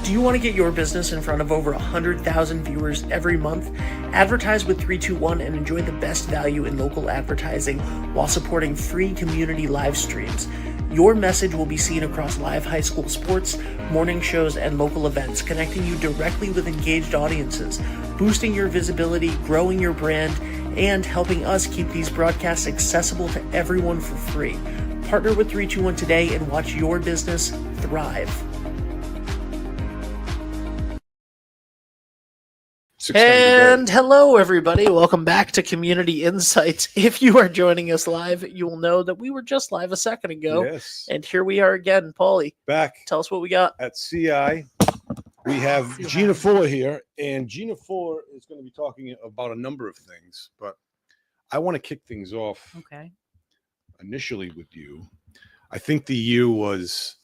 Do you want to get your business in front of over 100,000 viewers every month? Advertise with 321 and enjoy the best value in local advertising while supporting free community live streams. Your message will be seen across live high school sports, morning shows, and local events, connecting you directly with engaged audiences, boosting your visibility, growing your brand, and helping us keep these broadcasts accessible to everyone for free. Partner with 321 today and watch your business thrive. And hello, everybody. Welcome back to Community Insights. If you are joining us live, you will know that we were just live a second ago. Yes. And here we are again. Paulie, back. Tell us what we got. At CI, we have Gina Fuller here. And Gina Fuller is going to be talking about a number of things. But I want to kick things off initially with you. I think the year was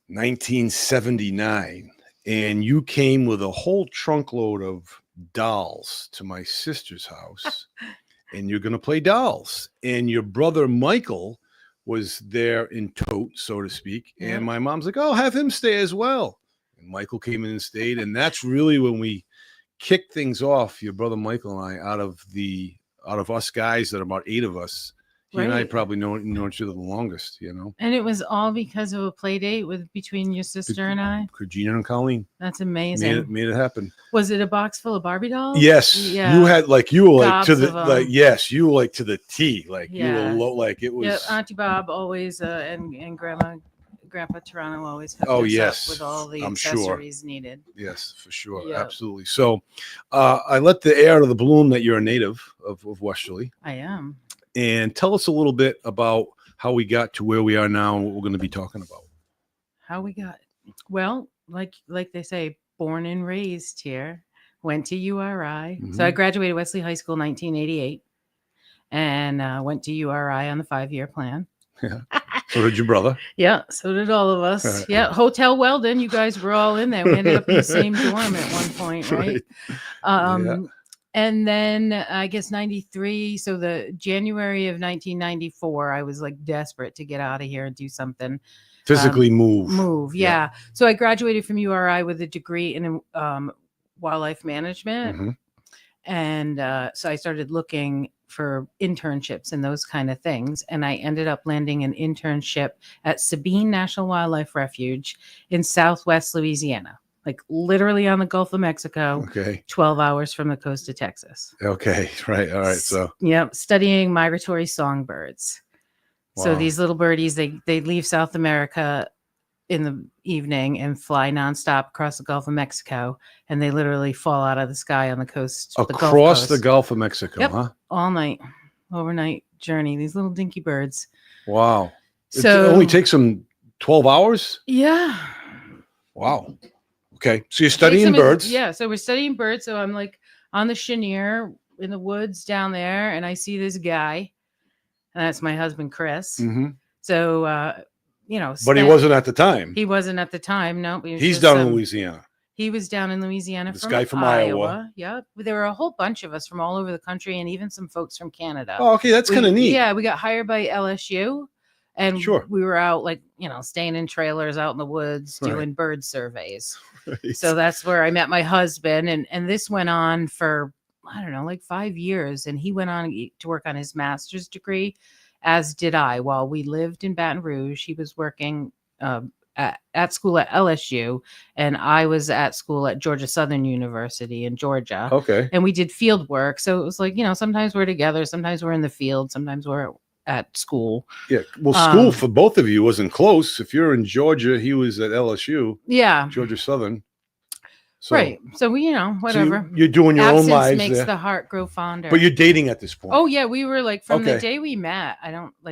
1979. And you came with a whole trunk load of dolls to my sister's house, and you're going to play dolls. And your brother Michael was there in tote, so to speak. And my mom's like, "Oh, have him stay as well." And Michael came in and stayed. And that's really when we kicked things off, your brother Michael and I, out of us guys, that are about 8 of us. He and I probably know each other the longest, you know. And it was all because of a play date between your sister and I. Gina and Colleen. That's amazing. Made it happen. Was it a box full of Barbie dolls? Yes. Yeah. You had you were Gobs to the yes, you were to the T. You were low, it was. Yeah, Auntie Bob always and Grandpa Toronto always hooked us up with all the I'm accessories needed. Yes, for sure. Yep. Absolutely. So I let the air out of the balloon that you're a native of Westerly. I am. And tell us a little bit about how we got to where we are now and what we're going to be talking about. How we got, well, like they say, born and raised here, went to URI. Mm-hmm. So I graduated Wesley High School in 1988 and went to URI on the 5-year plan. Yeah. So did your brother. Yeah, so did all of us. Yeah, Hotel Weldon, you guys were all in there. We ended up in the same dorm at one point, right? And then I guess 93. So the January of 1994, I was desperate to get out of here and do something. Physically move. Yeah. So I graduated from URI with a degree in wildlife management. Mm-hmm. And so I started looking for internships and those kind of things. And I ended up landing an internship at Sabine National Wildlife Refuge in Southwest Louisiana. Literally on the Gulf of Mexico. Okay. 12 hours from the coast of Texas. Okay. Right. All right. So. Yep. Studying migratory songbirds. Wow. So these little birdies, they leave South America in the evening and fly nonstop across the Gulf of Mexico. And they literally fall out of the sky on the coast. Across the Gulf of Mexico, yep. huh? All night. Overnight journey. These little dinky birds. Wow. So it only takes them 12 hours? Yeah. Wow. Okay, so you're studying birds. Yeah, so we're studying birds. So I'm on the Chenier in the woods down there, and I see this guy, and that's my husband, Chris. Mm-hmm. So, but he wasn't at the time. He wasn't at the time. No, he's down in Louisiana. He was down in Louisiana. This guy from Iowa. Yep. There were a whole bunch of us from all over the country, and even some folks from Canada. Oh, okay, that's kind of neat. Yeah, we got hired by LSU. And we were out staying in trailers out in the woods doing bird surveys. Right. So that's where I met my husband. And this went on for, 5 years. And he went on to work on his master's degree, as did I. While we lived in Baton Rouge, he was working at school at LSU. And I was at school at Georgia Southern University in Georgia. Okay. And we did field work. So it was sometimes we're together, sometimes we're in the field, sometimes we're at school. Yeah. Well, school for both of you wasn't close. If you're in Georgia, he was at LSU. Yeah. Georgia Southern. So, right. So we, whatever. So you're doing your own lives. Makes there. The heart grow fonder. But you're dating at this point. Oh yeah. We were from the day we met.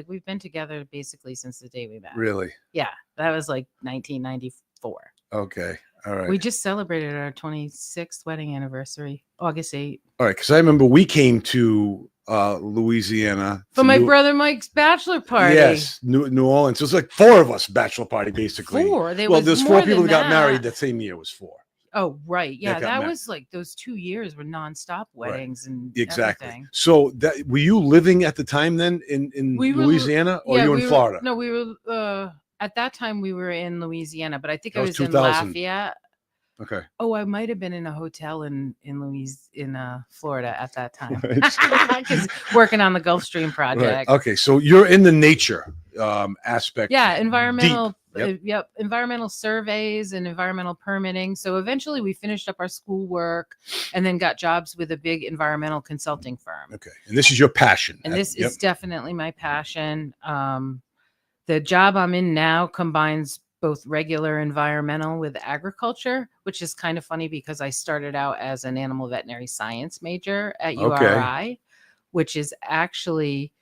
We've been together basically since the day we met. Really? Yeah. That was 1994. Okay. All right. We just celebrated our 26th wedding anniversary, August 8th. All right. Because I remember we came to Louisiana for my brother Mike's bachelor party. Yes, New Orleans. So it's 4 of us bachelor party basically. 4. There's 4 people that got married that same year. Was 4. Oh right, yeah, that was those 2 years were nonstop weddings and exactly. Everything. So that were you living at the time then in Louisiana or you were in Florida? No, we were at that time we were in Louisiana, but I think I was in 2000. Lafayette. Okay. Oh, I might have been in a hotel in Florida at that time, because working on the Gulf Stream project. Right. Okay, so you're in the nature aspect. Yeah, environmental. Deep. Yep, environmental surveys and environmental permitting. So eventually, we finished up our schoolwork, and then got jobs with a big environmental consulting firm. Okay, and this is your passion. And this is definitely my passion. The job I'm in now combines both regular environmental with agriculture, which is kind of funny because I started out as an animal veterinary science major at URI, which is actually,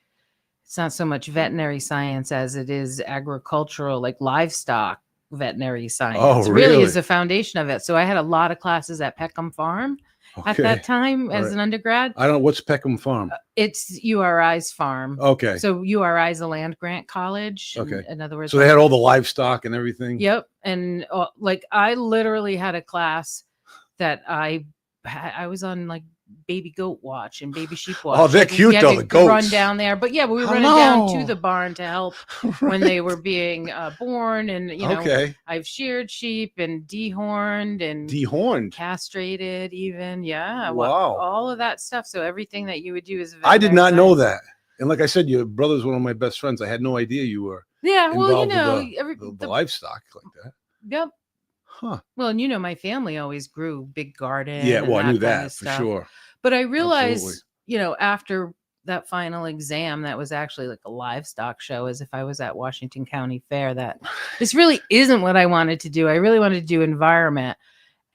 it's not so much veterinary science as it is agricultural, like livestock veterinary science. Oh, really is the foundation of it. So I had a lot of classes at Peckham Farm at that time as an undergrad. I don't know, what's Peckham Farm? It's URI's farm. Okay. So URI is a land grant college. Okay. In other words, so they had all the livestock and everything. Yep. And like I literally had a class that I was on like baby goat watch and baby sheep watch. Oh, they're cute though, the goats. Run down there, but yeah, we were running down to the barn to help when they were being born, and you know, I've sheared sheep and dehorned and castrated, even wow, all of that stuff. So everything that you would do is. I did not know that, and like I said, your brother's one of my best friends. I had no idea you were. Yeah, well, you know, the livestock like that. Yep. Huh. Well, and you know, my family always grew big garden. Yeah, well, I knew that for sure. But I realized, you know, after that final exam, that was actually like a livestock show, as if I was at Washington County Fair, that this really isn't what I wanted to do. I really wanted to do environment.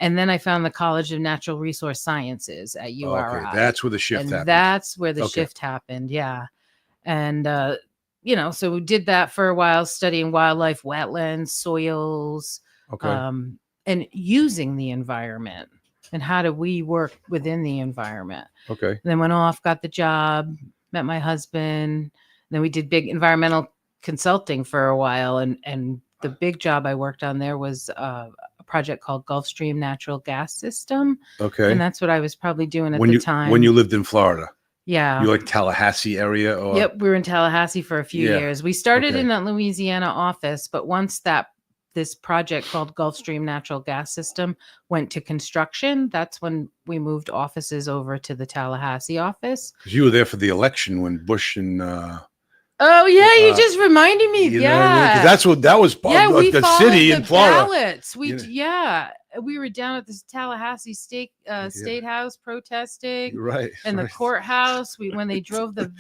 And then I found the College of Natural Resource Sciences at URI. Okay, that's where the shift happened. That's where the shift happened, yeah. And, you know, so we did that for a while, studying wildlife, wetlands, soils, and using the environment. And how do we work within the environment? Okay. And then went off, got the job, met my husband. Then we did big environmental consulting for a while. And the big job I worked on there was a project called Gulf Stream Natural Gas System. Okay. And that's what I was probably doing at the time. When you lived in Florida. Yeah. You like Tallahassee area? Or? Yep. We were in Tallahassee for a few years. We started in that Louisiana office, but once this project called Gulf Stream Natural Gas System went to construction, that's when we moved offices over to the Tallahassee office. Because you were there for the election when Bush and oh yeah, you just reminded me. You know what I mean? 'Cause that's what that was. We the city in Florida. Ballots. We were down at the Tallahassee State House protesting, right? And the courthouse. When they drove the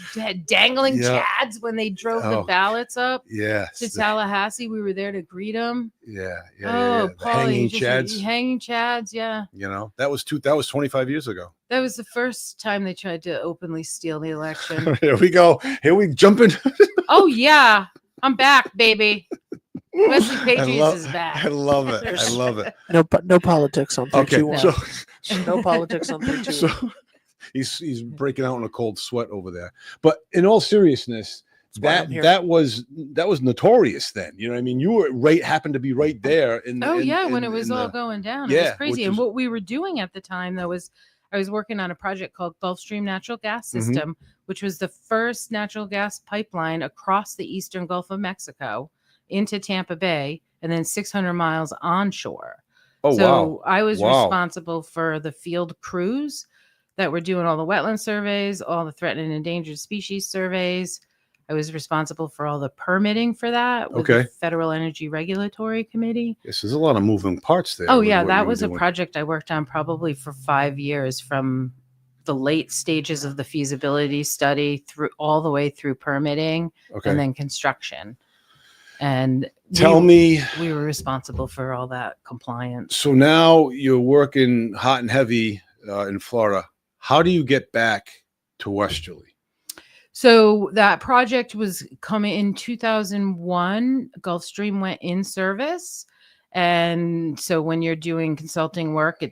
dangling chads, when they drove the ballots up, to Tallahassee, we were there to greet them. Yeah. The hanging chads. Hanging chads, yeah. You know, that was 25 years ago. That was the first time they tried to openly steal the election. Here we go. Here we jump in. Oh yeah, I'm back, baby. Wesley Patriots is back. I love it. I love it. No politics on 321. So no politics on 321. So he's breaking out in a cold sweat over there. But in all seriousness, that was notorious then. You know what I mean? You were happened to be right there when it was all going down. It was crazy. And what we were doing at the time though was I was working on a project called Gulf Stream Natural Gas System, which was the first natural gas pipeline across the eastern Gulf of Mexico into Tampa Bay, and then 600 miles onshore. So I was responsible for the field crews that were doing all the wetland surveys, all the threatened and endangered species surveys. I was responsible for all the permitting for that with the Federal Energy Regulatory Committee. Yes, there's a lot of moving parts there. Oh yeah, that was a project I worked on probably for 5 years, from the late stages of the feasibility study through all the way through permitting and then construction. And we were responsible for all that compliance. So now you're working hot and heavy in Florida. How do you get back to Westerly? So that project was coming in 2001. Gulfstream went in service. And so when you're doing consulting work,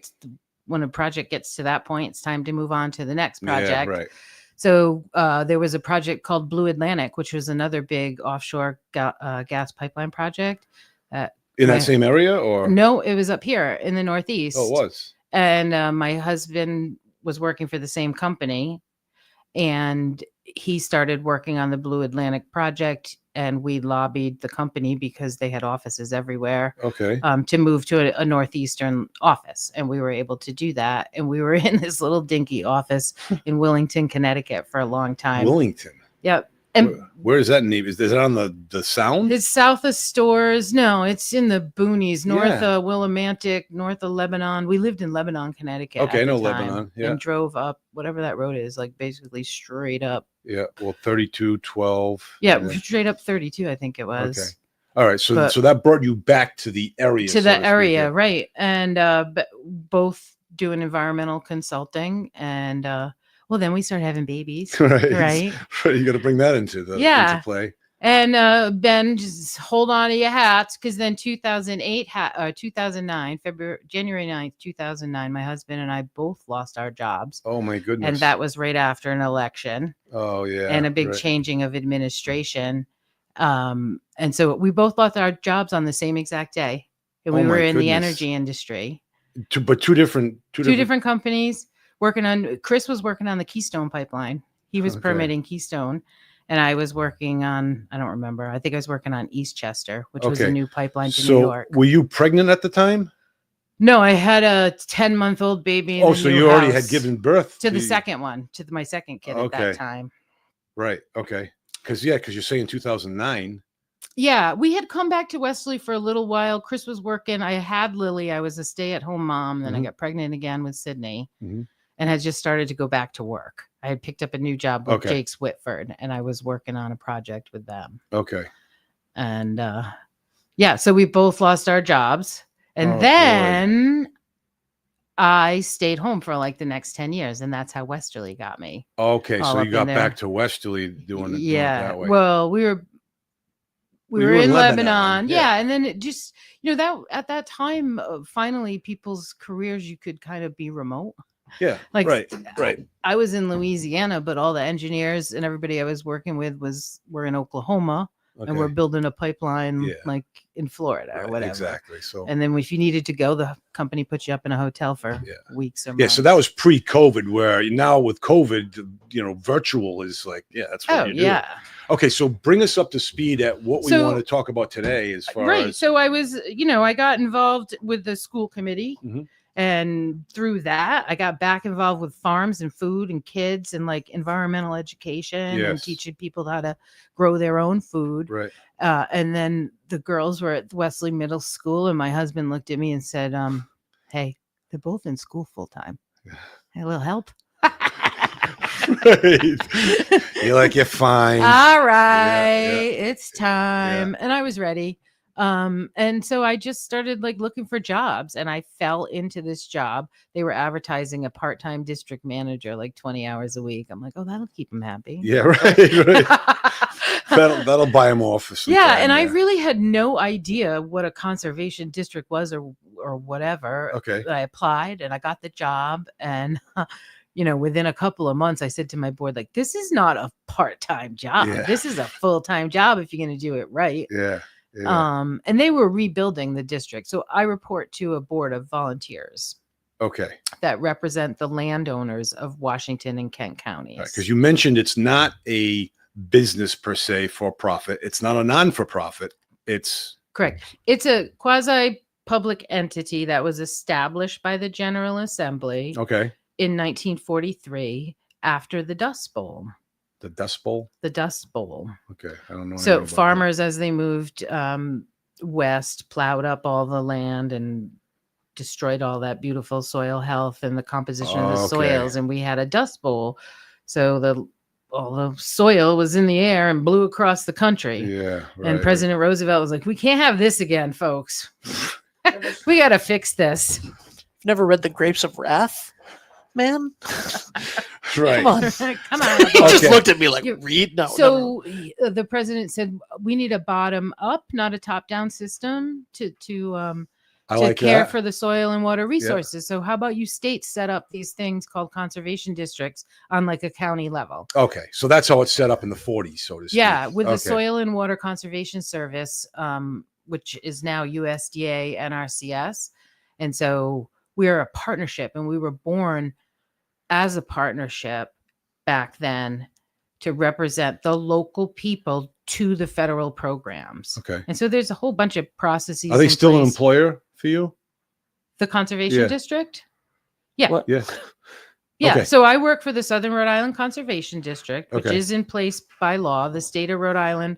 when a project gets to that point, it's time to move on to the next project. Yeah, right. So there was a project called Blue Atlantic, which was another big offshore gas pipeline project. In that same area, or? No, it was up here in the Northeast. Oh, it was. And my husband was working for the same company. and he started working on the Blue Atlantic project, and we lobbied the company because they had offices everywhere. Okay. To move to a northeastern office, and we were able to do that. And we were in this little dinky office in Willington, Connecticut, for a long time. Willington. Yep. And where is that in Is it on the Sound? It's south of Stores. No, it's in the boonies, north of Willimantic, north of Lebanon. We lived in Lebanon, Connecticut. Okay, I know time, Lebanon. Yeah. And drove up whatever that road is, like basically straight up. Yeah. Well, 3212. Yeah, straight up 32, I think it was. Okay. All right. So that brought you back to the area. To the area, right. And both doing environmental consulting, and well, then we started having babies. Right. You got to bring that into play. And Ben, just hold on to your hats, because then 2009, January 9th, 2009, my husband and I both lost our jobs. Oh my goodness. And that was right after an election. Oh yeah. And a big changing of administration. And so we both lost our jobs on the same exact day. And we were in the energy industry. But two different companies. Chris was working on the Keystone pipeline. He was permitting Keystone, and I was working on, I don't remember. I think I was working on Eastchester, which was a new pipeline to New York. Were you pregnant at the time? No, I had a 10-month-old baby. So you already had given birth to the second one, to my second kid at that time. Right. Okay. Because you're saying 2009. Yeah, we had come back to Westerly for a little while. Chris was working. I had Lily. I was a stay-at-home mom. Then I got pregnant again with Sydney. And had just started to go back to work. I had picked up a new job with Jake's Whitford, and I was working on a project with them. Okay. And so we both lost our jobs. And then I stayed home for like the next 10 years, and that's how Westerly got me. Okay, so you got back to Westerly doing it that way. Well, we were in Lebanon. Yeah. And then it just, that at that time, finally people's careers, you could kind of be remote. Yeah. Like, right. I was in Louisiana, but all the engineers and everybody I was working with were in Oklahoma, and we're building a pipeline like in Florida or whatever. Exactly. So, and then if you needed to go, the company put you up in a hotel for weeks or months. Yeah. So that was pre-COVID, where now with COVID, virtual is like, that's what you do. Yeah. Okay. So bring us up to speed at what we want to talk about today as far as. So I was, I got involved with the school committee. And through that, I got back involved with farms and food and kids and like environmental education and teaching people how to grow their own food. Right. And then the girls were at Wesley Middle School, and my husband looked at me and said, hey, they're both in school full time. Hey, a little help. You're like, you're fine. All right. It's time. And I was ready. And so I just started like looking for jobs, and I fell into this job. They were advertising a part-time district manager, like 20 hours a week. I'm like, oh, that'll keep them happy. Yeah, right. that'll buy them off. And I really had no idea what a conservation district was or whatever. Okay. I applied and I got the job, and within a couple of months, I said to my board, like, this is not a part-time job. Yeah. This is a full-time job if you're going to do it right. Yeah. Yeah. And they were rebuilding the district. So I report to a board of volunteers. Okay. That represent the landowners of Washington and Kent counties. Because you mentioned it's not a business per se for profit. It's not a non-for-profit. It's correct. It's a quasi-public entity that was established by the General Assembly. Okay. In 1943 after the Dust Bowl. The Dust Bowl? The Dust Bowl. Okay. I don't know. So farmers, as they moved west, plowed up all the land and destroyed all that beautiful soil health and the composition of the soils. And we had a Dust Bowl. So all the soil was in the air and blew across the country. Yeah. Right, and President Roosevelt was like, we can't have this again, folks. We got to fix this. Never read The Grapes of Wrath, man? Right. Come on. He just looked at me like, read? No. So the president said, we need a bottom up, not a top down system to care for the soil and water resources. Yeah. So how about you states set up these things called conservation districts on like a county level? Okay. So that's how it's set up in the 40s, so to speak. Yeah. With the Soil and Water Conservation Service, which is now USDA NRCS. And so we're a partnership, and we were born as a partnership back then to represent the local people to the federal programs. Okay. And so there's a whole bunch of processes. Are they still an place. employer for you? The Conservation District? Yeah. What? Yeah. Yeah. Okay. So I work for the Southern Rhode Island Conservation District, which Okay. is in place by law. The state of Rhode Island,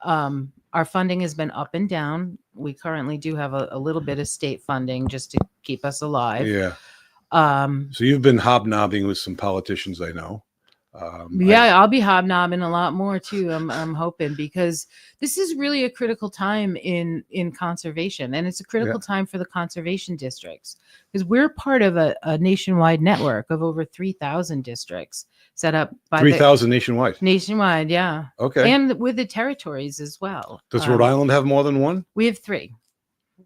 our funding has been up and down. We currently do have a little bit of state funding just to keep us alive. Yeah. So you've been hobnobbing with some politicians, I know. I'll be hobnobbing a lot more too. I'm hoping, because this is really a critical time in conservation, and it's a critical time for the conservation districts, because we're part of a nationwide network of over 3,000 districts set up by 3,000 nationwide. Nationwide, yeah. Okay. And with the territories as well. Does Rhode Island have more than one? We have 3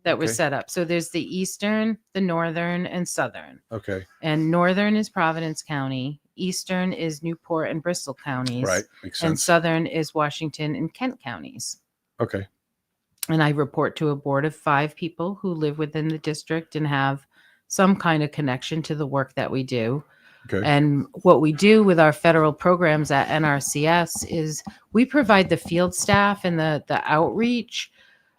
that were set up. So there's the Eastern, the Northern, and Southern. Okay. And Northern is Providence County. Eastern is Newport and Bristol counties. Right. Makes sense. And Southern is Washington and Kent counties. Okay. And I report to a board of 5 people who live within the district and have some kind of connection to the work that we do. Okay. And what we do with our federal programs at NRCS is we provide the field staff and the outreach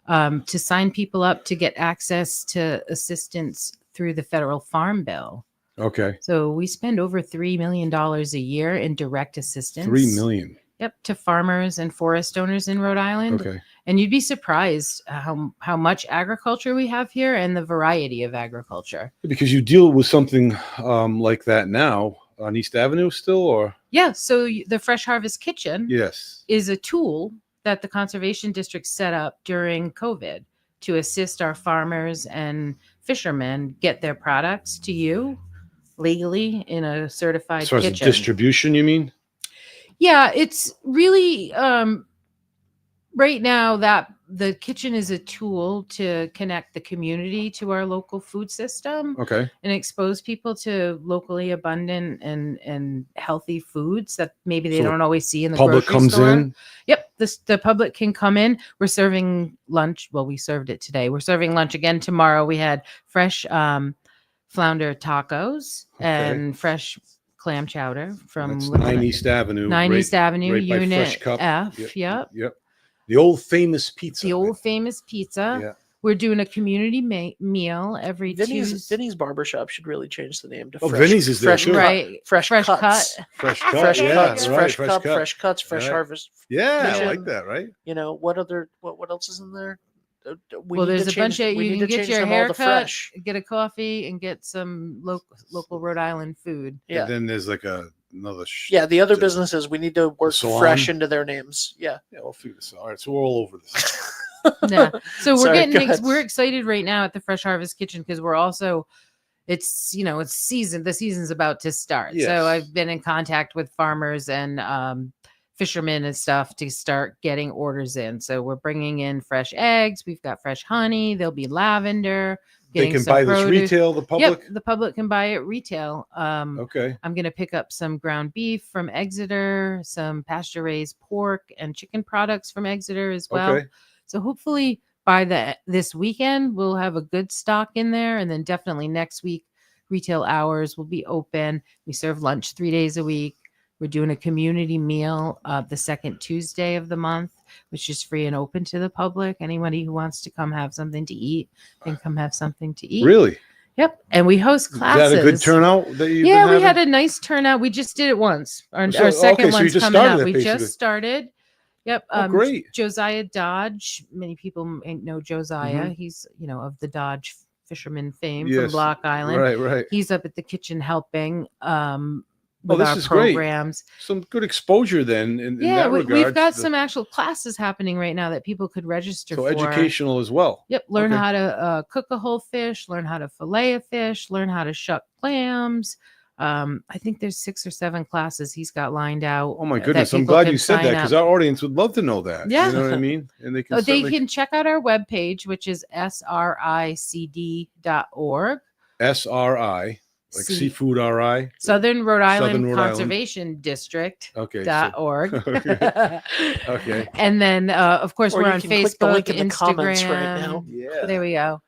to sign people up to get access to assistance through the federal farm bill. Okay. So we spend over $3 million a year in direct assistance. $3 million. Yep, to farmers and forest owners in Rhode Island. Okay. And you'd be surprised how much agriculture we have here and the variety of agriculture. Because you deal with something like that now on East Avenue still, or? Yeah, so the Fresh Harvest Kitchen is a tool that the Conservation District set up during COVID to assist our farmers and fishermen get their products to you legally in a certified as far kitchen. As distribution, you mean? Yeah, it's really right now that the kitchen is a tool to connect the community to our local food system. Okay. And expose people to locally abundant and healthy foods that maybe they don't always see in the public grocery comes store. in. Yep, the public can come in. We're serving lunch. Well, we served it today. We're serving lunch again tomorrow. We had fresh flounder tacos and fresh clam chowder from 9 East Avenue. 9 East Avenue, right by Unit Fresh Cup. F. Yep. The old famous pizza. The old famous pizza. Yeah. We're doing a community meal every Tuesday. Vinny's Barbershop should really change the name to Fresh. Vinny's is there too. Right. Fresh Cut. Cuts. Fresh Cut. Fresh Yeah, Cuts. right. Fresh Fresh Cup. Cut. Fresh Cuts. Fresh Yeah. Harvest. Yeah, Kitchen. I like that, right? You know, what else is in there? There's a bunch of, you can get your hair cut, fresh. get a coffee, and get some local Rhode Island food. Yeah. And then there's like another. The other businesses, we need to work salon. fresh into their names. Yeah. Yeah, we'll figure this out. All right, so we're all over this. Yeah. So we're We're excited right now at the Fresh Harvest Kitchen because we're also, it's the season's about to start. Yes. So I've been in contact with farmers and fishermen and stuff to start getting orders in. So we're bringing in fresh eggs. We've got fresh honey. There'll be lavender. They can buy this retail, the public? Yep, the public can buy it retail. Okay. I'm going to pick up some ground beef from Exeter, some pasture-raised pork and chicken products from Exeter as well. Okay. So hopefully by this weekend, we'll have a good stock in there. And then definitely next week, retail hours will be open. We serve lunch 3 days a week. We're doing a community meal the second Tuesday of the month, which is free and open to the public. Anybody who wants to come have something to eat can come have something to eat. Really? Yep. And we host classes. Is that a good turnout that you've been we having? had a nice turnout. We just did it once. Our second so you one's just coming started up. it, We basically. just started. Yep. Great. Josiah Dodge. Many people know Josiah. Mm-hmm. He's, of the Dodge fisherman fame Yes. from Block Island. Right. He's up at the kitchen helping with this our is great. programs. Some good exposure then in that regard. We've got some actual classes happening right now that people could register for. So educational as well. Yep. Learn how to cook a whole fish, learn how to fillet a fish, learn how to shuck clams. I think there's 6 or 7 classes he's got lined out. Oh my goodness. I'm glad you said that because our audience would love to know that. Yeah. You know what I mean? And they can check out our webpage, which is sricd.org. SRI. Like seafood RI. Southern Rhode Island Conservation District. Okay. .org. Okay. And then, of course, we're on Facebook, click the link in the Instagram. comments right now. Yeah. There we go.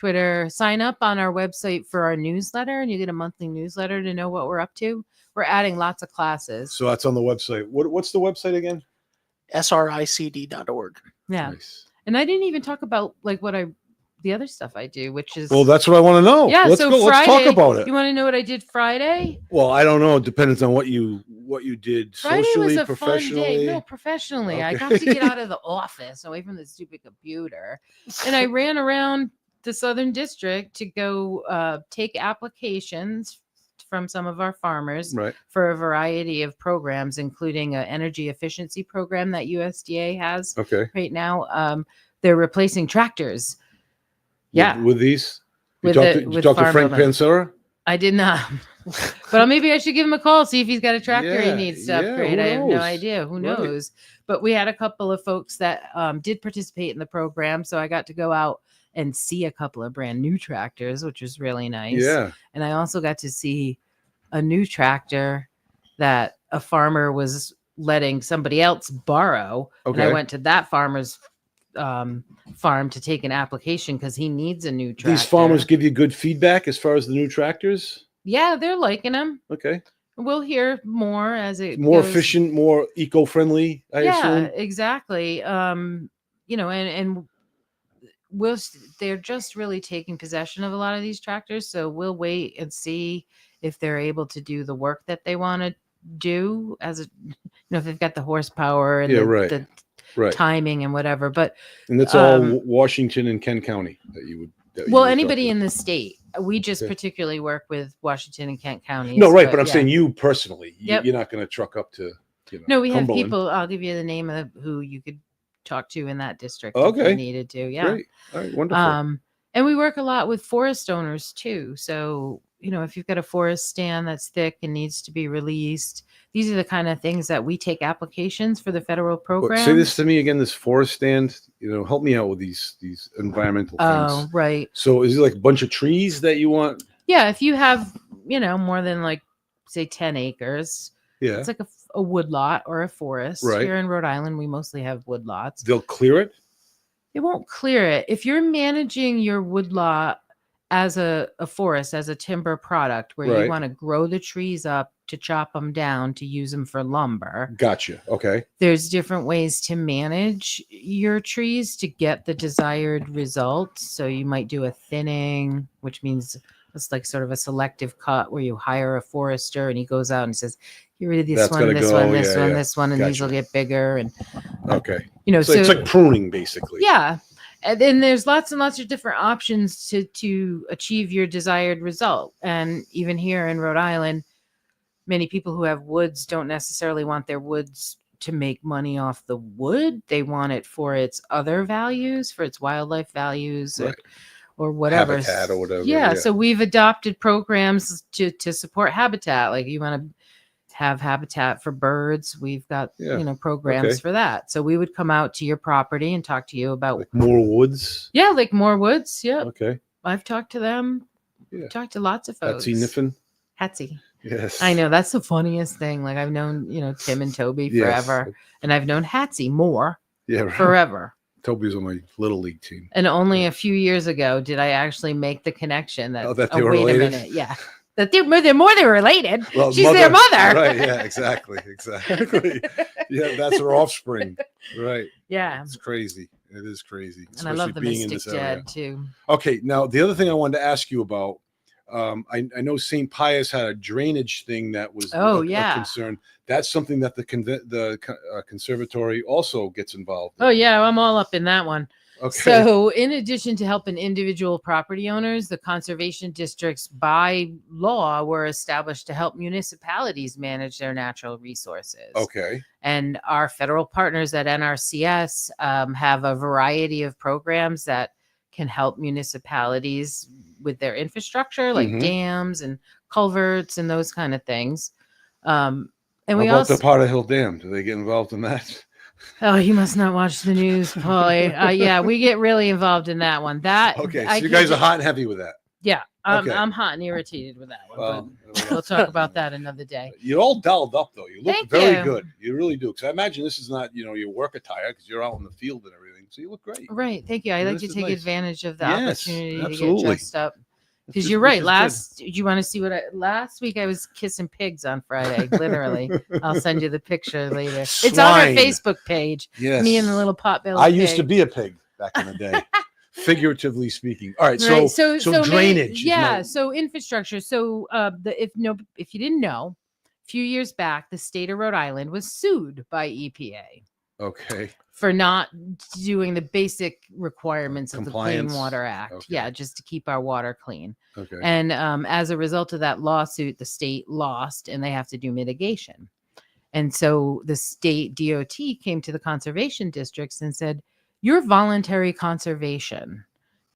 Twitter. Sign up on our website for our newsletter, and you get a monthly newsletter to know what we're up to. We're adding lots of classes. So that's on the website. What's the website again? sricd.org. Yeah. Nice. And I didn't even talk about like the other stuff I do, which is that's what I want to know. Yeah, let's so go. Friday, Let's talk about it. You want to know what I did Friday? Well, I don't know. It depends on what you did Friday socially, was a professionally. fun day. No, professionally. Okay. I got to get out of the office, away from the stupid computer, and I ran around the Southern District to go take applications from some of our farmers for a variety of programs, including an energy efficiency program that USDA has right now. They're replacing tractors. With these? You With talked to Frank Pansera? I did not. But maybe I should give him a call, see if he's got a tractor he needs to upgrade. I have no idea. Who knows? But we had a couple of folks that did participate in the program. So I got to go out and see a couple of brand new tractors, which was really nice. Yeah. And I also got to see a new tractor that a farmer was letting somebody else borrow. And I went to that farmer's farm to take an application because he needs a new tractor. These farmers give you good feedback as far as the new tractors? Yeah, they're liking them. Okay. We'll hear more as it more goes. Efficient, more eco-friendly, I assume. Exactly. You know, and they're just really taking possession of a lot of these tractors, so we'll wait and see if they're able to do the work that they want to do if they've got the horsepower and the timing and whatever. But that's all Washington and Kent County that you would. Anybody in the state. We just particularly work with Washington and Kent counties. No, right, but I'm saying you personally. Yep. You're not going to truck up to. No, we have Cumberland. people. I'll give you the name of who you could talk to in that district if you needed to. Yeah. Great. All right. Wonderful. And we work a lot with forest owners too. So, if you've got a forest stand that's thick and needs to be released, these are the kind of things that we take applications for the federal program. Say this to me again, this forest stand, help me out with these environmental things. Oh, right. So is it like a bunch of trees that you want? Yeah. If you have, more than like, say 10 acres, it's like a wood lot or a forest. Right. Here in Rhode Island, we mostly have wood lots. They'll clear it? They won't clear it. If you're managing your wood lot as a forest, as a timber product, where you want to grow the trees up to chop them down to use them for lumber. Gotcha. Okay. There's different ways to manage your trees to get the desired results. So you might do a thinning, which means it's like sort of a selective cut where you hire a forester and he goes out and says, get rid of this one, this one, and these will get bigger. And okay. So it's like pruning basically. Yeah. And then there's lots and lots of different options to achieve your desired result. And even here in Rhode Island, many people who have woods don't necessarily want their woods to make money off the wood. They want it for its other values, for its wildlife values or whatever. Habitat or whatever. Yeah. So we've adopted programs to support habitat. Like you want to have habitat for birds. We've got, programs for that. So we would come out to your property and talk to you about like more woods. Yeah. Like more woods. Yeah. Okay. I've talked to them. Yeah. Talked to lots of folks. Hatsy. Yes. I know. That's the funniest thing. Like I've known, Tim and Toby forever. And I've known Hatsy more forever. Toby's on my little league team. And only a few years ago did I actually make the connection that, they were related? A minute. Yeah. That they're more than related. Well, she's their mother. Right. Yeah, exactly. Yeah, that's her offspring. Right. Yeah. It's crazy. It is crazy. And I love the Mystic Dad too. Okay. Now, the other thing I wanted to ask you about, I know St. Pius had a drainage thing that was a concern. That's something that the conservatory also gets involved in. Oh, yeah. I'm all up in that one. Okay. So in addition to helping individual property owners, the conservation districts by law were established to help municipalities manage their natural resources. Okay. And our federal partners at NRCS have a variety of programs that can help municipalities with their infrastructure, like dams and culverts and those kind of things. And we also the Potter Hill Dam. Do they get involved in that? Oh, you must not watch the news, Paulie. Yeah, we get really involved in that one. Okay, so you guys are hot and heavy with that. Yeah, I'm hot and irritated with that one. But we'll talk about that another day. You're all dolled up, though. You look very good. You really do. Because I imagine this is not, your work attire because you're out in the field and everything. So you look great. Right. Thank you. I like to take advantage of the opportunity to get dressed up. Because you're right. Do you want to see last week I was kissing pigs on Friday, literally. I'll send you the picture later. It's on our Facebook page. Yes. Me and the little potbelly I used to be a pig back in the day, figuratively speaking. All right. So drainage. So infrastructure. So if you didn't know, a few years back, the state of Rhode Island was sued by EPA. Okay. For not doing the basic requirements of the Clean Water Act. Okay. Yeah, just to keep our water clean. Okay. And as a result of that lawsuit, the state lost and they have to do mitigation. And so the state DOT came to the conservation districts and said, you're voluntary conservation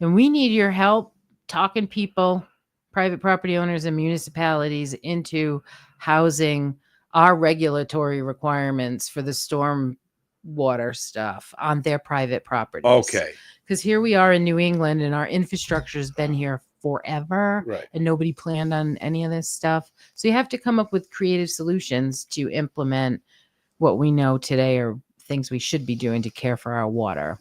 and we need your help talking people, private property owners and municipalities into housing our regulatory requirements for the storm water stuff on their private properties. Okay. Because here we are in New England and our infrastructure has been here forever. Right. And nobody planned on any of this stuff. So you have to come up with creative solutions to implement what we know today are things we should be doing to care for our water,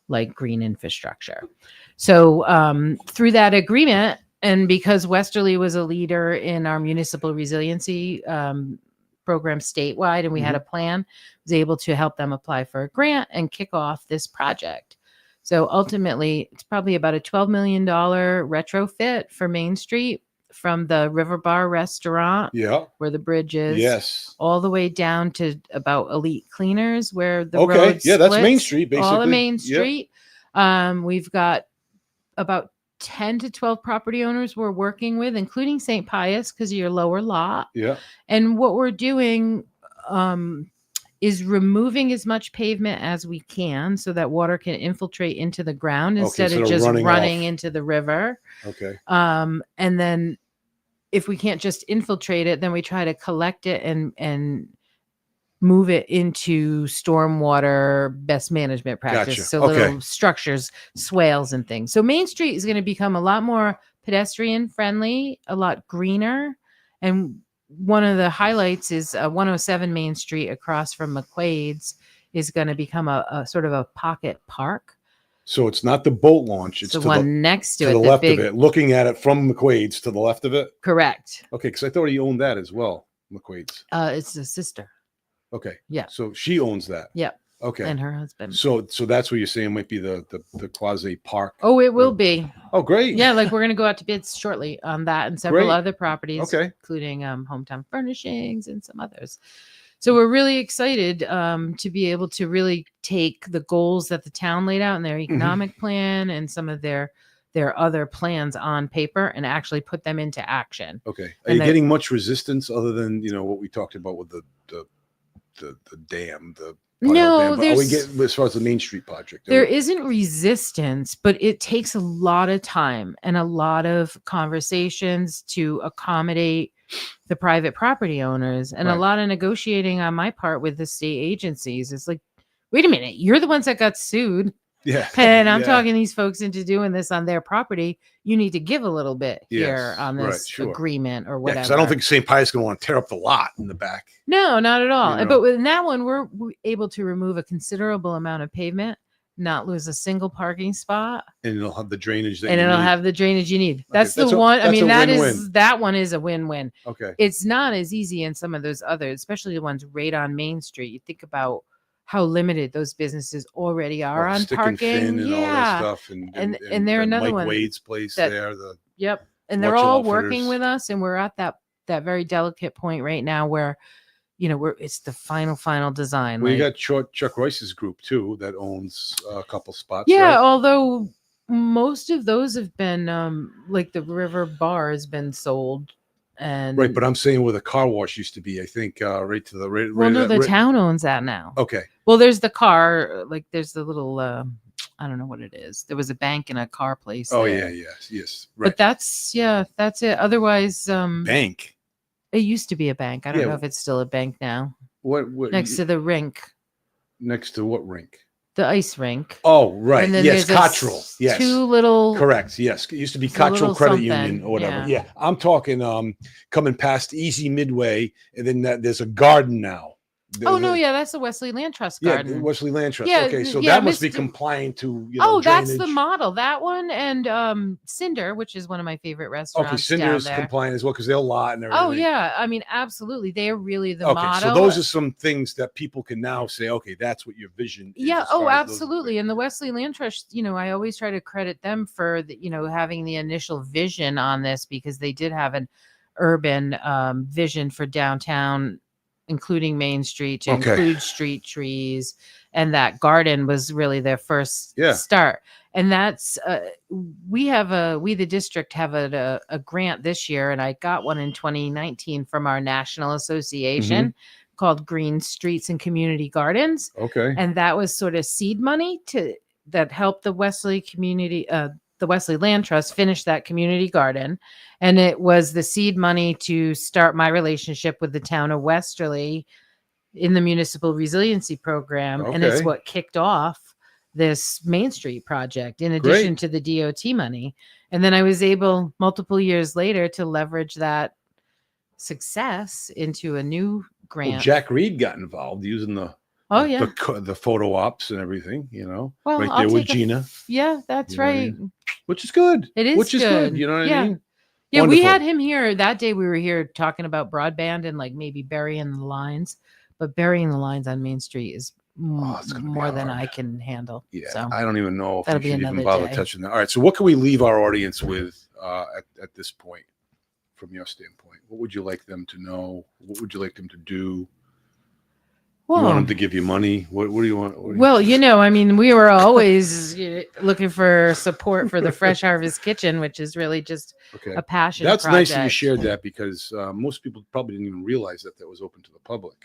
like green infrastructure. So through that agreement, and because Westerly was a leader in our municipal resiliency program statewide, and we had a plan, was able to help them apply for a grant and kick off this project. So ultimately, it's probably about a $12 million retrofit for Main Street from the River Bar restaurant, where the bridge is, all the way down to about Elite Cleaners, where the road splits, that's Main Street, basically. All of Main Street. We've got about 10 to 12 property owners we're working with, including St. Pius, because of your lower lot. And what we're doing is removing as much pavement as we can so that water can infiltrate into the ground instead of just running into the river. And then if we can't just infiltrate it, then we try to collect it and move it into stormwater best management practice. So little structures, swales and things. So Main Street is going to become a lot more pedestrian friendly, a lot greener. And one of the highlights is 107 Main Street across from McQuaid's is going to become a sort of a pocket park. So it's not the boat launch. It's the one next to it. To the left of it, looking at it from McQuaid's to the left of it. Correct. Okay, because I thought he owned that as well, McQuaid's. It's a sister. Okay. Yeah. So she owns that. Yep. Okay. And her husband. So that's what you're saying might be the quasi park. Oh, it will be. Oh, great. Yeah, like we're going to go out to bids shortly on that and several other properties, including Hometown Furnishings and some others. So we're really excited to be able to really take the goals that the town laid out in their economic plan and some of their other plans on paper and actually put them into action. Okay. Are you getting much resistance other than, what we talked about with the dam, No, as far as the Main Street project, there isn't resistance, but it takes a lot of time and a lot of conversations to accommodate the private property owners and a lot of negotiating on my part with the state agencies. It's like, wait a minute, you're the ones that got sued. Yeah. And I'm talking these folks into doing this on their property. You need to give a little bit here on this agreement or whatever. Because I don't think St. Pius is going to want to tear up the lot in the back. No, not at all. But with that one, we're able to remove a considerable amount of pavement, not lose a single parking spot. And it'll have the drainage have the drainage you need. That's the one. I mean, that one is a win-win. Okay. It's not as easy in some of those others, especially the ones right on Main Street. You think about how limited those businesses already are on parking. And all that stuff. And they're another one. Mike Wade's place there. And they're all working with us. And we're at that very delicate point right now where, it's the final design. Well, you got Chuck Royce's group too, that owns a couple spots. Yeah. Right? Although most of those have been like the River Bar has been sold. And but I'm saying where the car wash used to be, I think right to the right. Well, no, the town owns that now. Okay. Well, there's the car, like there's the little, I don't know what it is. There was a bank and a car place. Oh there. yes, right. But that's it. Otherwise, bank. It used to be a bank. I don't know if it's still a bank now. What next to the rink? Next to what rink? The ice rink. Oh, right. Yes, Cottrell. Yes. Two little. Correct. Yes. It used to be Cottrell Credit Union or whatever. Yeah. I'm talking coming past Easy Midway, and then there's a garden now. That's the Wesley Land Trust Garden. Yeah, Wesley Land Trust. Yeah, okay, so that must be compliant to that's the drainage. model. That one and Cinder, which is one of my favorite restaurants. Okay, Cinder is compliant as well because they'll lot and everything. Oh yeah, I mean absolutely, they are really the model. So those are some things that people can now say, okay, that's what your vision is. Yeah, absolutely. And the Wesley Land Trust, I always try to credit them for having the initial vision on this, because they did have an urban vision for downtown, including Main Street, to include street trees, and that garden was really their first start. And that's we the district have a grant this year, and I got one in 2019 from our national association called Green Streets and Community Gardens. Okay, and that was sort of seed money that helped the Wesley community. The Wesley Land Trust finished that community garden, and it was the seed money to start my relationship with the town of Westerly in the municipal resiliency program. And it's what kicked off this Main Street project, in addition to the DOT money. And then I was able multiple years later to leverage that success into a new grant. Well, Jack Reed got involved using the photo ops and everything, well, right there with Gina. Yeah, that's right. Which is good. It is Which is good. You know what I mean? Yeah, wonderful. We had him here that day. We were here talking about broadband and like maybe burying the lines, but burying the lines on Main Street is more than I can handle. Yeah, so I don't even know if we should even bother touching that. All right, so what can we leave our audience with at this point, from your standpoint? What would you like them to know? What would you like them to do? You want them to give you money? What do you want? I mean, we were always looking for support for the Fresh Harvest Kitchen, which is really just a passion That's project. Nice that you shared that, because most people probably didn't even realize that was open to the public.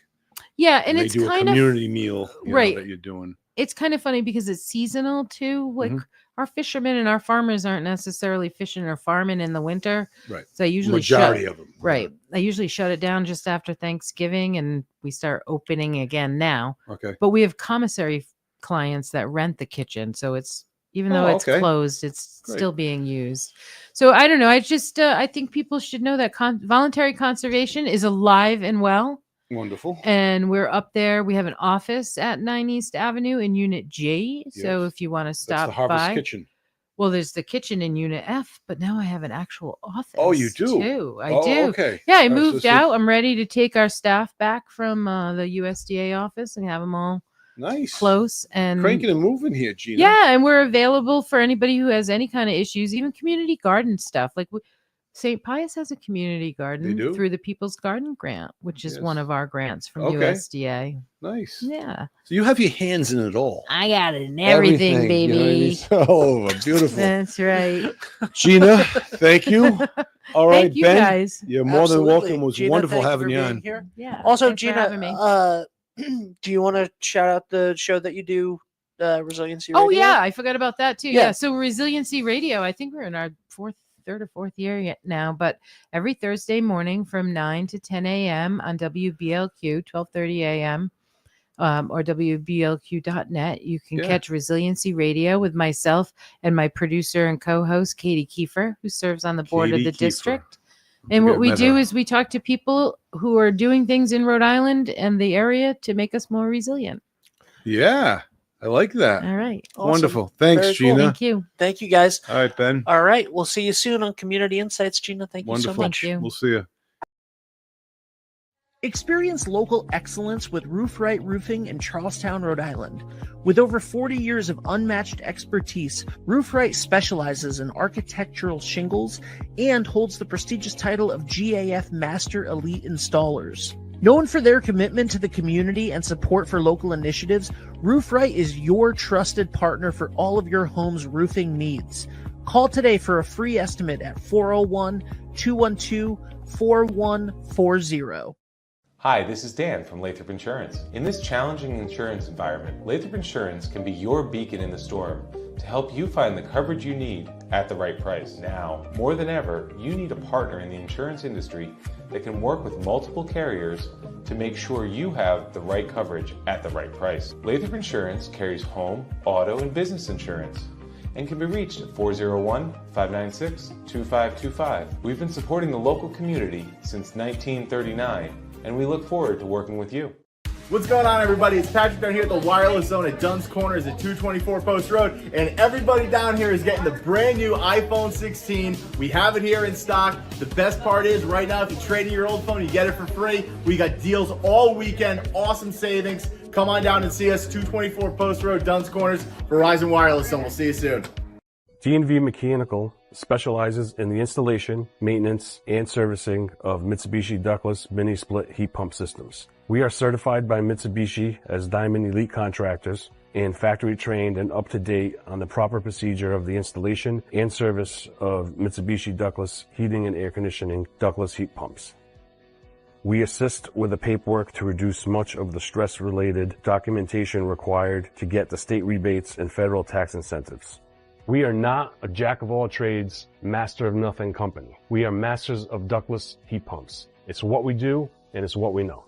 Yeah, and it's kind of a community meal, that you're doing. It's kind of funny because it's seasonal too. Like our fishermen and our farmers aren't necessarily fishing or farming in the winter. Right. So I usually majority of them. Right. I usually shut it down just after Thanksgiving, and we start opening again now. Okay. But we have commissary clients that rent the kitchen, so it's even though it's closed, it's still being used. So I don't know. I just I think people should know that voluntary conservation is alive and well. Wonderful. And we're up there. We have an office at 9 East Avenue in Unit G. So if you want to stop That's the Harvest by. Kitchen. Well, there's the kitchen in Unit F, but now I have an actual office. Oh, you do? Too. I do. Okay. Yeah, I moved out. I'm ready to take our staff back from the USDA office and have them all close and cranking and moving here, Gina. Yeah, and we're available for anybody who has any kind of issues, even community garden stuff. Like St. Pius has a community garden through the People's Garden Grant, which is one of our grants from USDA. Nice. Yeah. So you have your hands in it all. I got it in everything, baby. Oh, beautiful. That's right. Gina, thank you. All right, thank you, Ben. Guys. You're more than welcome. It was wonderful having you on. Here. Yeah. Also, Gina, do you want to shout out the show that you do, Resiliency Radio? Oh, yeah. I forgot about that, too. Yeah. So Resiliency Radio, I think we're in our third or fourth year now, but every Thursday morning from 9 to 10 a.m. on WBLQ, 12:30 a.m. Or WBLQ.net, you can catch Resiliency Radio with myself and my producer and co-host, Katie Kiefer, who serves on the board of the district. And what we do is we talk to people who are doing things in Rhode Island and the area to make us more resilient. Yeah. I like that. All right. Awesome. Wonderful. Thanks, Gina. Thank you. Thank you, guys. All right, Ben. All right. We'll see you soon on Community Insights, Gina. Thank you so much. Thank you. We'll see you. Experience local excellence with Roof Right Roofing in Charlestown, Rhode Island. With over 40 years of unmatched expertise, Roof Right specializes in architectural shingles and holds the prestigious title of GAF Master Elite Installers. Known for their commitment to the community and support for local initiatives, Roof Right is your trusted partner for all of your home's roofing needs. Call today for a free estimate at 401-212-4140. Hi, this is Dan from Lathrop Insurance. In this challenging insurance environment, Lathrop Insurance can be your beacon in the storm to help you find the coverage you need at the right price. Now, more than ever, you need a partner in the insurance industry that can work with multiple carriers to make sure you have the right coverage at the right price. Lathrop Insurance carries home, auto, and business insurance and can be reached at 401-596-2525. We've been supporting the local community since 1939, and we look forward to working with you. What's going on, everybody? It's Patrick down here at the Wireless Zone at Dunn's Corners at 224 Post Road, and everybody down here is getting the brand new iPhone 16. We have it here in stock. The best part is right now, if you trade in your old phone, you get it for free. We got deals all weekend, awesome savings. Come on down and see us, 224 Post Road, Dunn's Corners, Verizon Wireless Zone. We'll see you soon. D&V Mechanical specializes in the installation, maintenance, and servicing of Mitsubishi ductless mini-split heat pump systems. We are certified by Mitsubishi as Diamond Elite Contractors and factory trained and up to date on the proper procedure of the installation and service of Mitsubishi ductless heating and air conditioning ductless heat pumps. We assist with the paperwork to reduce much of the stress-related documentation required to get the state rebates and federal tax incentives. We are not a jack-of-all-trades, master-of-nothing company. We are masters of ductless heat pumps. It's what we do, and it's what we know.